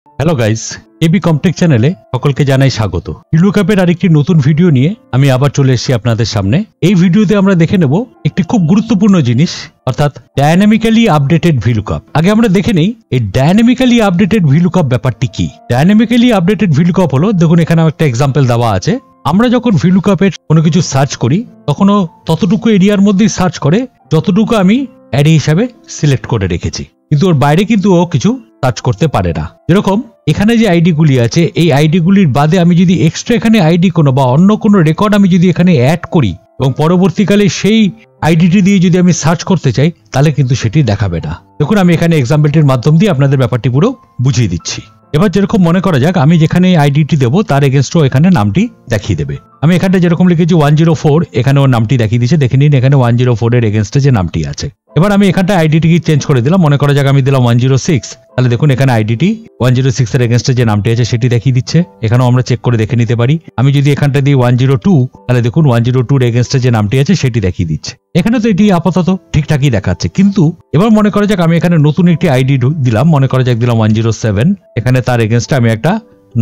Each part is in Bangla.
হ্যালো গাইস, এবি কমটেক চ্যানেলে সকলকে জানাই স্বাগত। ভিলুকাপের আরেকটি নতুন ভিডিও নিয়ে আমি আবার চলে এসেছি আপনাদের সামনে। এই ভিডিওতে আমরা দেখে নেব একটি খুব গুরুত্বপূর্ণ জিনিস, অর্থাৎ ডায়নামিক্যালি আপডেটেড ভিলুকাপ। আগে আমরা দেখে নেই এই ডায়নামিক্যালি আপডেটেড ভিলুকাপ ব্যাপারটি কি। ডায়নামিক্যালি আপডেটেড ভিলুকাপ হলো, দেখুন এখানে একটা এক্সাম্পল দেওয়া আছে। আমরা যখন ভিলুকাপের কোনো কিছু সার্চ করি তখনও ততটুকু এরিয়ার মধ্যেই সার্চ করে যতটুকু আমি অ্যারে হিসাবে সিলেক্ট করে রেখেছি, কিন্তু ওর বাইরে কিন্তু ও কিছু সার্চ করতে পারে না। যেরকম এখানে যে আইডি গুলি আছে, এই আইডি গুলির বাদে আমি যদি এক্সট্রা এখানে আইডি কোনো বা অন্য কোনো রেকর্ড আমি যদি এখানে অ্যাড করি এবং পরবর্তীকালে সেই আইডিটি দিয়ে যদি আমি সার্চ করতে চাই, তাহলে কিন্তু সেটি দেখাবে না। দেখুন আমি এখানে এক্সাম্পলটির মাধ্যম দিয়ে আপনাদের ব্যাপারটি পুরো বুঝিয়ে দিচ্ছি। এবার যেরকম মনে করা যাক আমি যেখানে আইডিটি দেবো তার এগেনস্টও এখানে নামটি দেখিয়ে দেবে। আমি এখানটা যেরকম লিখেছি 104, এখানে ওর নামটি দেখিয়ে দিচ্ছে। দেখে নিন এখানে 104 এর এগেনস্টে যে নামটি আছে। এবার আমি এখানটা আইডিটিকে চেঞ্জ করে দিলাম, মনে করা যাক আমি দিলাম 106। তাহলে দেখুন এখানে আইডিটি 106 এর এগেনস্টে যে নামটি আছে সেটি দেখিয়ে দিচ্ছে। এখানেও আমরা চেক করে দেখে নিতে পারি। আমি যদি এখানটা দিই 102, তাহলে দেখুন 102 এর এগেনস্টে যে নামটি আছে সেটি দেখিয়ে দিচ্ছে। এখানে তো এটি আপাতত ঠিকঠাকই দেখাচ্ছে, কিন্তু এবার মনে করা যাক আমি এখানে নতুন একটি আইডি দিলাম, মনে করা যাক দিলাম 107। এখানে তার এগেনস্টে আমি একটা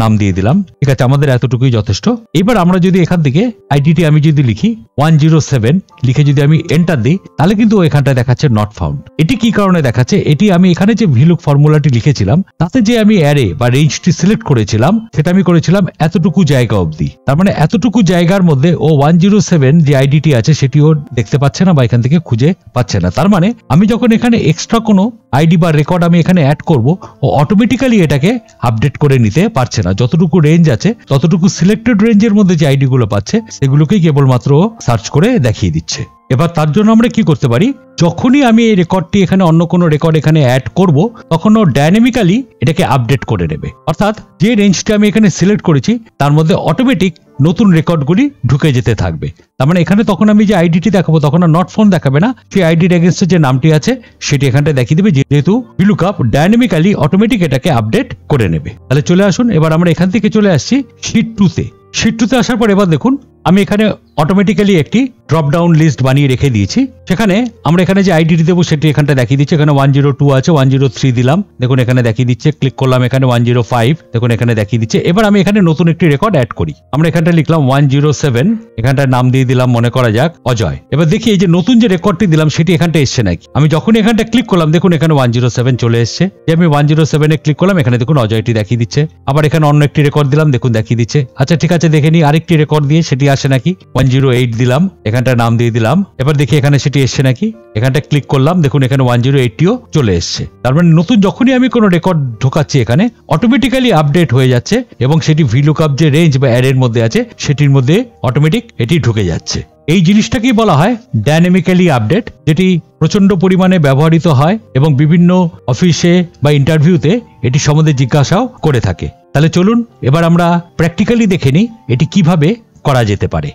নাম দিয়ে দিলাম। ঠিক আছে, আমাদের এতটুকুই যথেষ্ট। এবার আমরা যদি এখান থেকে আইডিটি আমি যদি লিখি 107 লিখে যদি আমি এন্টার দিই, তাহলে কিন্তু এখানটা দেখাচ্ছে নট ফাউন্ড। এটি কি কারণে দেখাচ্ছে? এটি আমি এখানে যে ভিলুক ফর্মুলাটি লিখেছিলাম তাতে যে আমি অ্যারে বা রেঞ্জটি সিলেক্ট করেছিলাম, সেটা আমি করেছিলাম এতটুকু জায়গা অবধি। তার মানে এতটুকু জায়গার মধ্যে ও 107 যে আইডিটি আছে সেটি ও দেখতে পাচ্ছে না বা এখান থেকে খুঁজে পাচ্ছে না। তার মানে আমি যখন এখানে এক্সট্রা কোনো আইডি বা রেকর্ড আমি এখানে অ্যাড করব, ও অটোমেটিক্যালি এটাকে আপডেট করে নিতে পারছে না। যতটুকু রেঞ্জ আছে ততটুকু সিলেক্টেড রেঞ্জের মধ্যে যে আইডি গুলো পাচ্ছে সেগুলোকেই কেবলমাত্র সার্চ করে দেখিয়ে দিচ্ছে। এবার তার জন্য আমরা কি করতে পারি, যখনই আমি এই রেকর্ডটি এখানে অন্য কোনো রেকর্ড এখানে অ্যাড করব, তখন ও ডায়নামিক্যালি এটাকে আপডেট করে নেবে। অর্থাৎ যে রেঞ্জটা আমি এখানে সিলেক্ট করেছি তার মধ্যে অটোমেটিক নতুন রেকর্ডগুলি ঢুকে যেতে থাকবে। তার মানে এখানে তখন আমি যে আইডিটি দেখাবো তখন আর নট ফাউন্ড দেখাবে না, সেই আইডির এগেইনস্টে যে নামটি আছে সেটি এখানটা দেখিয়ে দেবে, যেহেতু ভিলুকাপ ডায়নামিক্যালি অটোমেটিক এটাকে আপডেট করে নেবে। তাহলে চলে আসুন, এবার আমরা এখান থেকে চলে আসছি শিট 2-তে। শিট 2-তে আসার পর এবার দেখুন আমি এখানে অটোমেটিক্যালি একটি ড্রপ ডাউন লিস্ট বানিয়ে রেখে দিয়েছি। সেখানে আমরা এখানে যে আইডিটি দেবো সেটি এখানটা দেখিয়ে দিচ্ছে। এখানে 102 আছে, 103 দিলাম, দেখুন এখানে দেখিয়ে দিচ্ছে। ক্লিক করলাম এখানে 105, দেখুন এখানে দেখিয়ে দিচ্ছে। এবার আমি এখানে নতুন একটি রেকর্ড অ্যাড করি। আমরা এখানটা লিখলাম 107, এখানটার নাম দিয়ে দিলাম মনে করা যাক অজয়। এবার দেখি এই যে নতুন যে রেকর্ডটি দিলাম সেটি এখানটা এসছে নাকি। আমি যখন এখানটা ক্লিক করলাম দেখুন এখানে 107 চলে এসছে। যে আমি 107 এ ক্লিক করলাম, এখানে দেখুন অজয়টি দেখিয়ে দিচ্ছে। আবার এখানে অন্য একটি রেকর্ড দিলাম, দেখুন দেখিয়ে দিচ্ছে। আচ্ছা ঠিক আছে, দেখে নিই আরেকটি রেকর্ড দিয়ে সেটি আসে নাকি। 108 দিলাম, এখানটার নাম দিয়ে দিলাম। এবার দেখি এখানে সেটি এসছে নাকি। এখানটা ক্লিক করলাম, দেখুন এখানে 108টিও চলে এসছে। তার মানে নতুন যখনই আমি কোনো রেকর্ড ঢোকাচ্ছি এখানে অটোমেটিক্যালি আপডেট হয়ে যাচ্ছে এবং সেটি ভিলুকাপ যে রেঞ্জ বা অ্যারের মধ্যে আছে সেটির মধ্যে অটোমেটিক এটি ঢুকে যাচ্ছে। এই জিনিসটাকেই বলা হয় ডায়নামিক্যালি আপডেট, যেটি প্রচন্ড পরিমাণে ব্যবহৃত হয় এবং বিভিন্ন অফিসে বা ইন্টারভিউতে এটি সম্বন্ধে জিজ্ঞাসাও করে থাকে। তাহলে চলুন এবার আমরা প্র্যাকটিক্যালি দেখে নিই এটি কিভাবে করা যেতে পারে।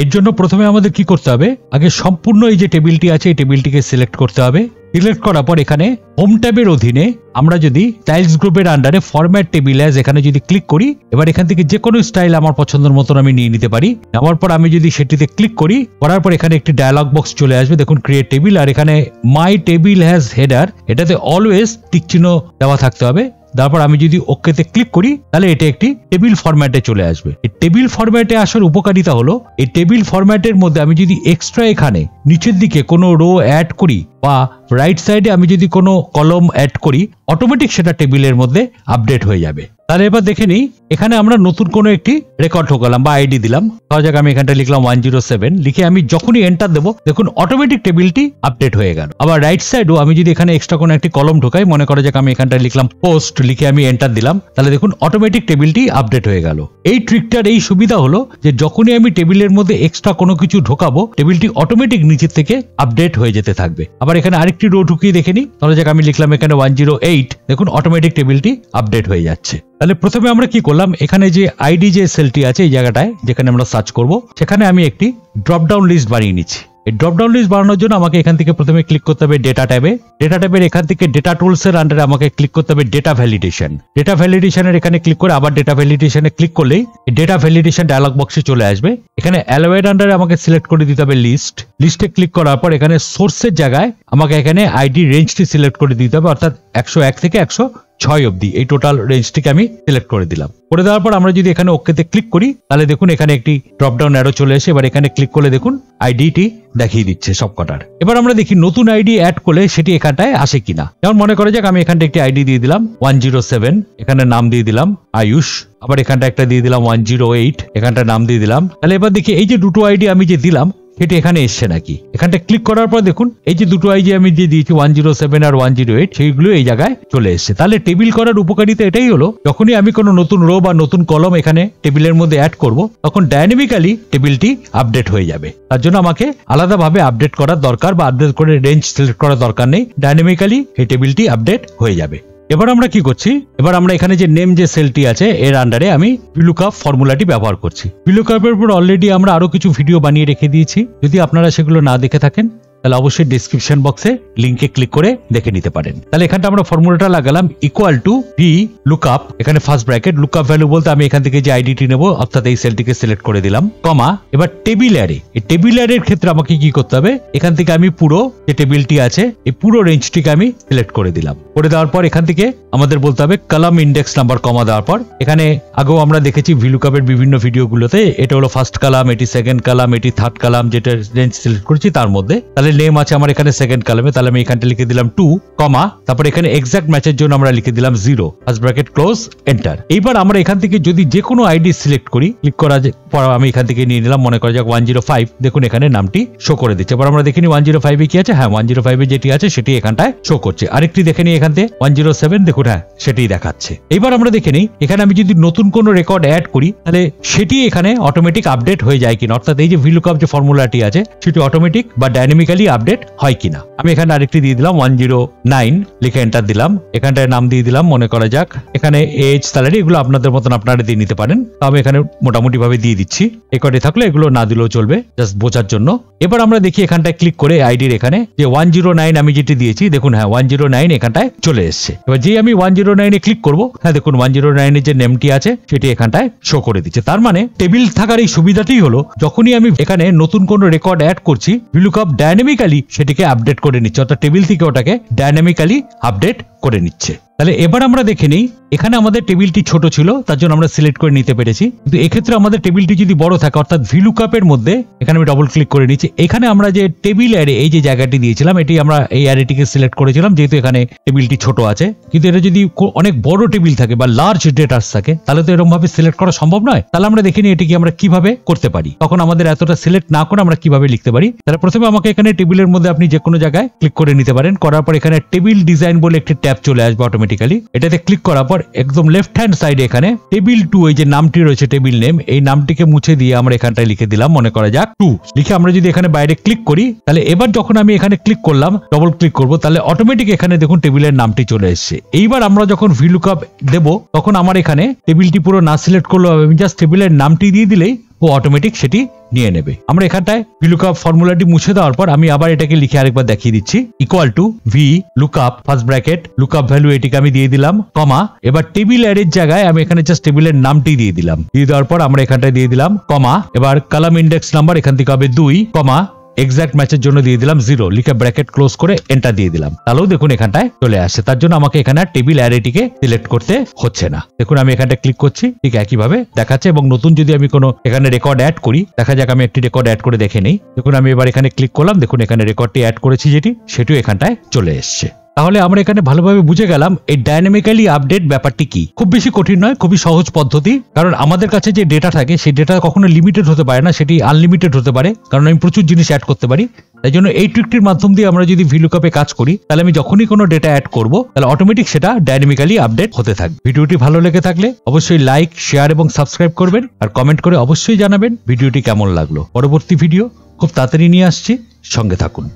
এর জন্য প্রথমে আমাদের কি করতে হবে, আগে সম্পূর্ণ এই যে টেবিলটি আছে এই টেবিলটিকে সিলেক্ট করতে হবে। সিলেক্ট করার পর এখানে হোম ট্যাবের অধীনে আমরা যদি স্টাইলস গ্রুপের আন্ডারে ফরম্যাট টেবিল অ্যাজ এখানে যদি ক্লিক করি, এবার এখান থেকে যে কোনো স্টাইল আমার পছন্দের মতন আমি নিয়ে নিতে পারি। নেওয়ার পর আমি যদি সেটিতে ক্লিক করি, করার পর এখানে একটি ডায়ালগ বক্স চলে আসবে, দেখুন ক্রিয়েট টেবিল। আর এখানে মাই টেবিল হ্যাজ হেডার, এটাতে অলওয়েজ টিক চিহ্ন দেওয়া থাকতে হবে। তারপর আমি যদি ওকেতে ক্লিক করি তাহলে এটা একটি টেবিল ফরম্যাটে চলে আসবে। এই টেবিল ফরম্যাটে আসার উপকারিতা হলো, এই টেবিল ফরম্যাটের মধ্যে আমি যদি এক্সট্রা এখানে নিচের দিকে কোনো রো অ্যাড করি বা রাইট সাইডে আমি যদি কোনো কলম অ্যাড করি, অটোমেটিক সেটা টেবিলের মধ্যে আপডেট হয়ে যাবে। তাহলে এবার দেখে নিই, এখানে আমরা নতুন কোনো একটি রেকর্ড ঢোকালাম বা আইডি দিলাম। ধরা যাক আমি এখানটা লিখলাম 107, লিখে আমি যখনই এন্টার দেবো দেখুন অটোমেটিক টেবিলটি আপডেট হয়ে গেল। আবার রাইট সাইডও আমি যদি এখানে এক্সট্রা কোনো একটি কলম ঢোকাই, মনে করা যাক আমি এখানটা লিখলাম পোস্ট, লিখে আমি এন্টার দিলাম, তাহলে দেখুন অটোমেটিক টেবিলটি আপডেট হয়ে গেল। এই ট্রিকটার এই সুবিধা হলো যে যখনই আমি টেবিলের মধ্যে এক্সট্রা কোনো কিছু ঢোকাবো টেবিলটি অটোমেটিক নিচের থেকে আপডেট হয়ে যেতে থাকবে। আবার এখানে আরেকটি রো ঢুকিয়ে দেখে নিই, ধরা যাক আমি লিখলাম এখানে 108, দেখুন অটোমেটিক টেবিলটি আপডেট হয়ে যাচ্ছে। তাহলে প্রথমে আমরা কি করলাম, এখানে যে আইডি যে সেলটি আছে এই জায়গাটায় যেখানে আমরা সার্চ করব, সেখানে আমি একটি ড্রপ ডাউন লিস্ট বানিয়ে নিচ্ছি। এই ড্রপ ডাউন লিস্ট বানানোর জন্য আমাকে এখান থেকে প্রথমে ক্লিক করতে হবে ডেটা ট্যাবে। ডেটা ট্যাবের এখান থেকে ডেটা টুলস এর আন্ডারে আমাকে ক্লিক করতে হবে ডেটা ভ্যালিডেশন। ডেটা ভ্যালিডেশনের এখানে ক্লিক করে আবার ডেটা ভ্যালিডেশনে ক্লিক করলেই ডেটা ভ্যালিডেশন ডায়লগ বক্সে চলে আসবে। এখানে অ্যালোয়েড আন্ডারে আমাকে সিলেক্ট করে দিতে হবে লিস্ট। লিস্টে ক্লিক করার পর এখানে সোর্সের জায়গায় আমাকে এখানে আইডি রেঞ্জটি সিলেক্ট করে দিতে হবে, অর্থাৎ 101 থেকে 106 অবধি এই টোটাল রেঞ্জটিকে আমি সিলেক্ট করে দিলাম। করে দেওয়ার পর আমরা যদি এখানে ওকেতে ক্লিক করি তাহলে দেখুন এখানে একটি ড্রপ ডাউন অ্যারো চলে এসে এবার এখানে ক্লিক করলে দেখুন আইডিটি দেখিয়ে দিচ্ছে সবকটার। এবার আমরা দেখি নতুন আইডি অ্যাড করলে সেটি এখানটায় আসে কিনা। যেমন মনে করা যাক আমি এখানটা একটি আইডি দিয়ে দিলাম 107, এখানে নাম দিয়ে দিলাম আয়ুষ। আবার এখানটা একটা দিয়ে দিলাম 108, এখানটা নাম দিয়ে দিলাম। তাহলে এবার দেখি এই যে দুটো আইডি আমি যে দিলাম সেটি এখানে এসছে নাকি। এখানটা ক্লিক করার পর দেখুন এই যে দুটো আইডি আমি যে দিয়েছি 107 আর 108 সেইগুলো এই জায়গায় চলে এসছে। তাহলে টেবিল করার উপকারিতা এটাই হলো, যখনই আমি কোনো নতুন রো বা নতুন কলম এখানে টেবিলের মধ্যে অ্যাড করব তখন ডাইনামিক্যালি টেবিলটি আপডেট হয়ে যাবে। তার জন্য আমাকে আলাদাভাবে আপডেট করার দরকার বা আপডেট করে রেঞ্জ সিলেক্ট করার দরকার নেই, ডাইনামিক্যালি এই টেবিলটি আপডেট হয়ে যাবে। এবার আমরা কি করছি, এবার আমরা এখানে যে নেম যে সেলটি আছে এর আন্ডারে আমি ভিলুকআপ ফর্মুলাটি ব্যবহার করছি। ভিলুকআপের উপর অলরেডি আমরা আরো কিছু ভিডিও বানিয়ে রেখে দিয়েছি, যদি আপনারা সেগুলো না দেখে থাকেন তাহলে অবশ্যই ডেসক্রিপশন বক্সে লিংকে ক্লিক করে দেখে নিতে পারেন। তাহলে এখানটা আমরা ফর্মুলাটা লাগালাম ইকুয়াল টু ভি লুকআপ, এখানে ফার্স্ট ব্র্যাকেট লুকআপ ভ্যালু বলতে আমি এখান থেকে যে আইডিটি নেব অর্থাৎ এই সেলটিকে সিলেক্ট করে দিলাম, কমা এবার টেবিল অ্যারে। এই টেবিল অ্যারের ক্ষেত্রে আমাকে কি করতে হবে, এখান থেকে আমি পুরো যে টেবিলটি আছে এই পুরো রেঞ্জটিকে আমি সিলেক্ট করে দিলাম। করে দেওয়ার পর এখান থেকে আমাদের বলতে হবে কলাম ইন্ডেক্স নাম্বার, কমা দেওয়ার পর এখানে আগেও আমরা দেখেছি ভিলুকআপের বিভিন্ন ভিডিওগুলোতে এটা হলো ফার্স্ট কলাম, এটি সেকেন্ড কলাম, এটি থার্ড কলাম, যেটা রেঞ্জ সিলেক্ট করেছি তার মধ্যে। তাহলে নেম আছে আমার এখানে সেকেন্ড কলামে, তাহলে আমি এখানটা লিখে দিলাম 2, কমা তারপর এখানে এক্সাক্ট ম্যাচের জন্য আমরা লিখে দিলাম 0, ফার্স্ট ব্র্যাকেট ক্লোজ এন্টার। এইবার আমরা এখান থেকে যদি যে কোনো আইডি সিলেক্ট করি, ক্লিক করার পর আমি এখান থেকে নিয়ে নিলাম মনে করা যাক 105, দেখুন এখানে নামটি শো করে দিচ্ছে। এবার আমরা দেখিনি 105 এ কি আছে, হ্যাঁ 105 এ যেটি আছে সেটি এখানটায় শো করছে। আরেকটি দেখে নিই এখান থেকে 107, দেখুন হ্যাঁ সেটি দেখাচ্ছে। এইবার আমরা দেখে নিই এখানে আমি যদি নতুন কোনো রেকর্ড অ্যাড করি তাহলে সেটি এখানে অটোমেটিক আপডেট হয়ে যায় কিনা, অর্থাৎ এই যে ভিলুকআপ যে ফর্মুলাটি আছে সেটি অটোমেটিক বা ডাইনামিক্যালি আপডেট হয় কিনা। আমি এখানে আরেকটি দিয়ে দিলাম 109, লিখে এন্টার দিলাম। এখানটায় নাম দিয়ে দিলাম মনে করা যাক এখানে এজ, স্যালারি, এগুলো আপনাদের মতন আপনারা দিয়ে নিতে পারেন, তো আমি এখানে মোটামুটি ভাবে দিয়ে দিচ্ছি। রেকর্ডে থাকলে এগুলো না দিলেও চলবে, জাস্ট বোঝার জন্য। এবার আমরা দেখি এখানটায় ক্লিক করে আইডির এখানে যে 109 আমি যেটি দিয়েছি দেখুন হ্যাঁ 109 এখানটায় চলে এসছে। এবার যেই আমি 109 এ ক্লিক করব, হ্যাঁ দেখুন 109 এর যে নেমটি আছে সেটি এখানটায় শো করে দিচ্ছে। তার মানে টেবিল থাকার এই সুবিধাটি হলো যখনই আমি এখানে নতুন কোনো রেকর্ড অ্যাড করছি ভিলুকআপ ডাইনামিক্যালি সেটিকে আপডেট করে নিচ্ছে, অর্থাৎ টেবিল থেকে ওটাকে ডাইনামিক্যালি আপডেট করে নিচ্ছে। তাহলে এবার আমরা দেখে নিই এখানে আমাদের টেবিলটি ছোট ছিল তার জন্য আমরা সিলেক্ট করে নিতে পেরেছি, কিন্তু এক্ষেত্রে আমাদের টেবিলটি যদি বড় থাকে অর্থাৎ ভিলুকআপের মধ্যে এখানে আমি ডবল ক্লিক করে নিচ্ছি। এখানে আমরা যে টেবিল অ্যারে এই যে জায়গাটি দিয়েছিলাম এটি আমরা এই অ্যারেটিকে সিলেক্ট করেছিলাম যেহেতু এখানে টেবিলটি ছোট আছে, কিন্তু এটা যদি অনেক বড় টেবিল থাকে বা লার্জ ডেটাস থাকে তাহলে তো এরকম ভাবে সিলেক্ট করা সম্ভব নয়। তাহলে আমরা দেখে নিই এটিকে আমরা কিভাবে করতে পারি, তখন আমাদের এতটা সিলেক্ট না করে আমরা কিভাবে লিখতে পারি। তাহলে প্রথমে আমাকে এখানে টেবিলের মধ্যে আপনি যে কোনো জায়গায় ক্লিক করে নিতে পারেন, করার পর এখানে টেবিল ডিজাইন বলে একটি ট্যাব চলে আসবে অটোমেটিক্যালি। এটাতে ক্লিক করার পর একদম লেফট হ্যান্ড সাইডে এখানে টেবিল 2 এই যে নামটি রয়েছে টেবিল নেম, এই নামটিকে মুছে দিয়ে আমরা এখানটায় লিখে দিলাম মনে করা যাক 2, লিখে আমরা যদি এখানে বাইরে ক্লিক করি তাহলে এবার যখন আমি এখানে ক্লিক করলাম ডবল ক্লিক করব তাহলে অটোমেটিক এখানে দেখুন টেবিলের নামটি চলে এসেছে। এইবার আমরা যখন ভিলুকআপ দেব তখন আমার এখানে টেবিলটি পুরো না সিলেক্ট করলেও আমি জাস্ট টেবিলের নামটি দিয়ে দিলেই ও অটোমেটিক সেটি নিয়ে নেবে। আমরা এখানটায় ভিলুকআপ ফর্মুলাটি মুছে দেওয়ার পর আমি আবার এটাকে লিখে আরেকবার দেখিয়ে দিচ্ছি equal to V lookup first bracket lookup value এটিকে আমি দিয়ে দিলাম, কমা এবার টেবিল অ্যারের জায়গায় আমি এখানে জাস্ট টেবিলের নামটি দিয়ে দিলাম। দিয়ে দেওয়ার পর আমরা এখানটায় দিয়ে দিলাম কমা, এবার কলাম ইন্ডেক্স নাম্বার এখান থেকে হবে 2, কমা এক্সাক্ট ম্যাচের জন্য দিয়ে দিলাম 0, লিখে ব্র্যাকেট ক্লোজ করে এন্টার দিয়ে দিলাম। তাহলেও দেখুন এখানটায় চলে আসছে। তার জন্য আমাকে এখানে টেবিল অ্যারেটিকে সিলেক্ট করতে হচ্ছে না। দেখুন আমি এখানটা ক্লিক করছি ঠিক একইভাবে দেখাচ্ছে, এবং নতুন যদি আমি কোনো এখানে রেকর্ড অ্যাড করি, দেখা যাক আমি একটি রেকর্ড অ্যাড করে দেখে নেই। দেখুন আমি এবার এখানে ক্লিক করলাম, দেখুন এখানে রেকর্ডটি অ্যাড করেছি যেটি সেটিও এখানটায় চলে এসছে। তাহলে আমরা এখানে ভালোভাবে বুঝে গেলাম এই ডাইনামিক্যালি আপডেট ব্যাপারটি কি। খুব বেশি কঠিন নয়, খুবই সহজ পদ্ধতি, কারণ আমাদের কাছে যে ডেটা থাকে সেই ডেটা কখনো লিমিটেড হতে পারে না, সেটি আনলিমিটেড হতে পারে, কারণ আমি প্রচুর জিনিস অ্যাড করতে পারি। তাই জন্য এই ট্রিকটির মাধ্যম দিয়ে আমরা যদি ভিলুকআপে কাজ করি তাহলে আমি যখনই কোনো ডেটা অ্যাড করব তাহলে অটোমেটিক সেটা ডাইনামিক্যালি আপডেট হতে থাকবে। ভিডিওটি ভালো লেগে থাকলে অবশ্যই লাইক, শেয়ার এবং সাবস্ক্রাইব করবেন, আর কমেন্ট করে অবশ্যই জানাবেন ভিডিওটি কেমন লাগলো। পরবর্তী ভিডিও খুব তাড়াতাড়ি নিয়ে আসছি, সঙ্গে থাকুন।